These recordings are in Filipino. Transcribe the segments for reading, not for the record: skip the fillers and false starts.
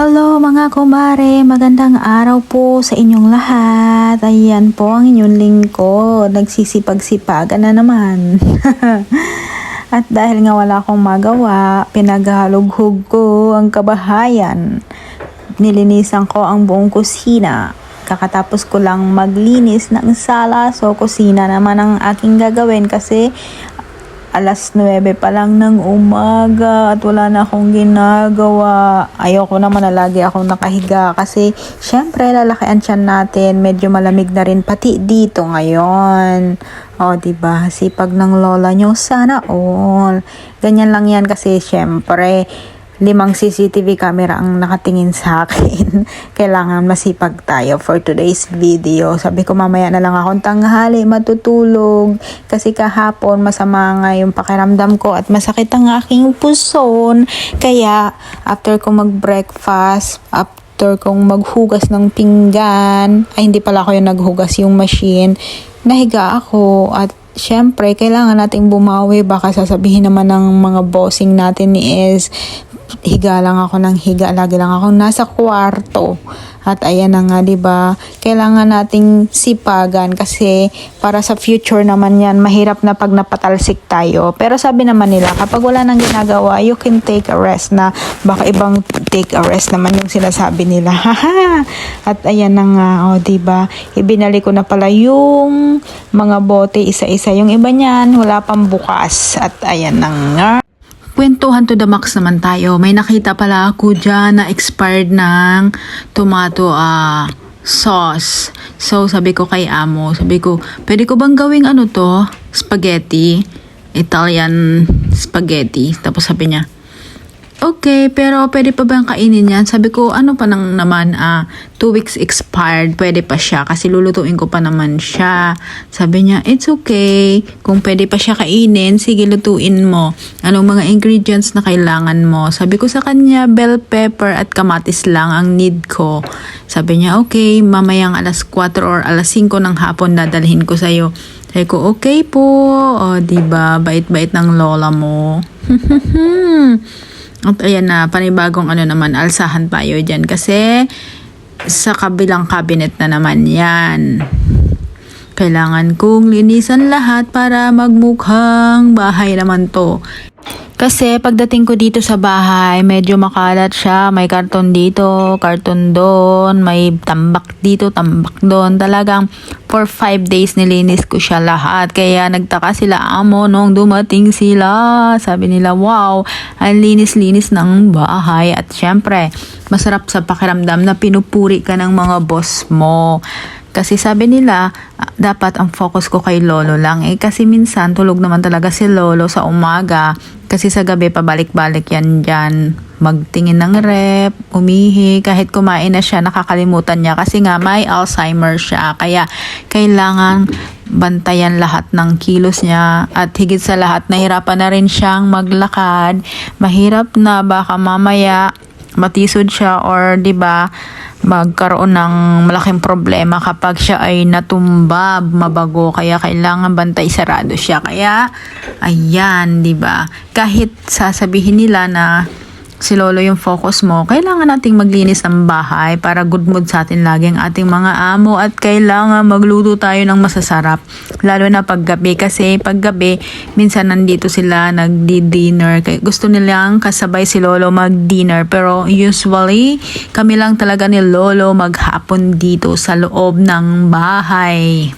Hello mga kumare, magandang araw po sa inyong lahat. Ayan po ang inyong lingkod, nagsisipag-sipagan na naman. At dahil nga wala akong magawa, pinaghalughog ko ang kabahayan. Nilinisan ko ang buong kusina. Kakatapos ko lang maglinis ng sala, so kusina naman ang aking gagawin kasi alas 9 pa lang ng umaga at wala na akong ginagawa. Ayoko naman na lagi akong nakahiga kasi syempre lalaki ang tiyan natin. Medyo malamig na rin pati dito ngayon. O, diba? Sipag ng lola nyo. Sana all. Ganyan lang yan kasi syempre 5 CCTV camera ang nakatingin sa akin. Kailangan masipag tayo for today's video. Sabi ko mamaya na lang akong tanghali matutulog. Kasi kahapon masama nga yung pakiramdam ko at masakit ang aking puson. Kaya after ko mag-breakfast, after kong maghugas ng pinggan, ay hindi pala ako yung naghugas, yung machine, nahiga ako at syempre kailangan nating bumawi. Baka sasabihin naman ng mga bossing natin is higa lang ako ng higa, lagi lang ako nasa kwarto. At ayan na nga, 'di ba? Kailangan nating sipagan kasi para sa future naman 'yan. Mahirap na pag napatalsik tayo. Pero sabi naman nila, kapag wala nang ginagawa, you can take a rest na. Baka ibang take a rest naman yung sinasabi nila. At ayan na nga, 'di ba? Ibinalik ko na pala yung mga bote isa-isa. Yung iba niyan, wala pang bukas. At ayan na nga. Kwentuhan to the max naman tayo. May nakita pala ako dyan na expired ng tomato sauce. So, sabi ko kay amo, sabi ko, pwede ko bang gawing spaghetti? Italian spaghetti. Tapos sabi niya, okay, pero pwede pa bang kainin yan? Sabi ko, ano pa nang naman, 2 weeks expired, pwede pa siya kasi lulutuin ko pa naman siya. Sabi niya, it's okay. Kung pwede pa siya kainin, sige lutuin mo. Anong mga ingredients na kailangan mo? Sabi ko sa kanya, bell pepper at kamatis lang ang need ko. Sabi niya, okay, mamayang alas 4 or alas 5 ng hapon dadalhin ko sa'yo. Sabi ko, okay po. O, diba, bait-bait ng lola mo. At ayan na, panibagong naman, alsahan tayo dyan. Kasi sa kabilang cabinet na naman yan. Kailangan kong linisan lahat para magmukhang bahay naman to. Kasi pagdating ko dito sa bahay, medyo makalat siya. May karton dito, karton doon, may tambak dito, tambak doon. Talagang for 5 days nilinis ko siya lahat. Kaya nagtaka sila amo nung dumating sila. Sabi nila, wow, ang linis-linis ng bahay. At syempre, masarap sa pakiramdam na pinupuri ka ng mga boss mo. Kasi sabi nila, dapat ang focus ko kay lolo lang. Kasi minsan, tulog naman talaga si lolo sa umaga. Kasi sa gabi, pabalik-balik yan dyan. Magtingin ng rep, umihi. Kahit kumain na siya, nakakalimutan niya. Kasi nga, may Alzheimer siya. Kaya, kailangan bantayan lahat ng kilos niya. At higit sa lahat, nahirapan na rin siyang maglakad. Mahirap na, baka mamaya matisod siya or 'di ba magkaroon ng malaking problema kapag siya ay natumbab, mabago. Kaya kailangan bantay sarado siya. Kaya ayan, 'di ba? Kahit sasabihin nila na si lolo yung focus mo, kailangan nating maglinis ng bahay para good mood sa atin lagi ang ating mga amo at kailangan magluto tayo ng masasarap. Lalo na paggabi kasi paggabi, minsan nandito sila nagdi-dinner. Gusto nilang kasabay si lolo mag-dinner pero usually kami lang talaga ni lolo maghapon dito sa loob ng bahay.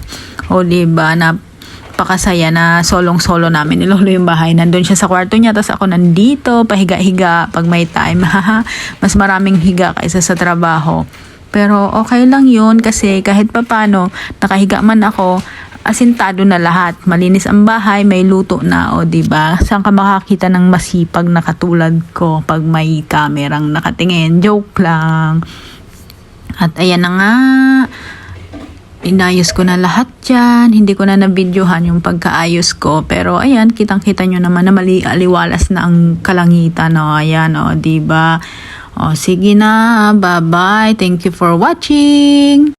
O diba na pakasaya na solong-solo namin ni lolo yung bahay. Nandun siya sa kwarto niya, tapos ako nandito, pahiga-higa pag may time. Mas maraming higa kaysa sa trabaho. Pero okay lang yun kasi kahit papano, nakahiga man ako, asintado na lahat. Malinis ang bahay, may luto na, o diba? Saan ka makakita ng masipag na katulad ko pag may kamerang nakatingin? Joke lang. At ayan na nga, inayos ko na lahat dyan. Hindi ko na nabidyohan yung pagkaayos ko. Pero ayan, kitang-kita nyo naman na aliwalas na ang kalangitan. O, ayan, o, diba? O, sige na. Bye-bye. Thank you for watching.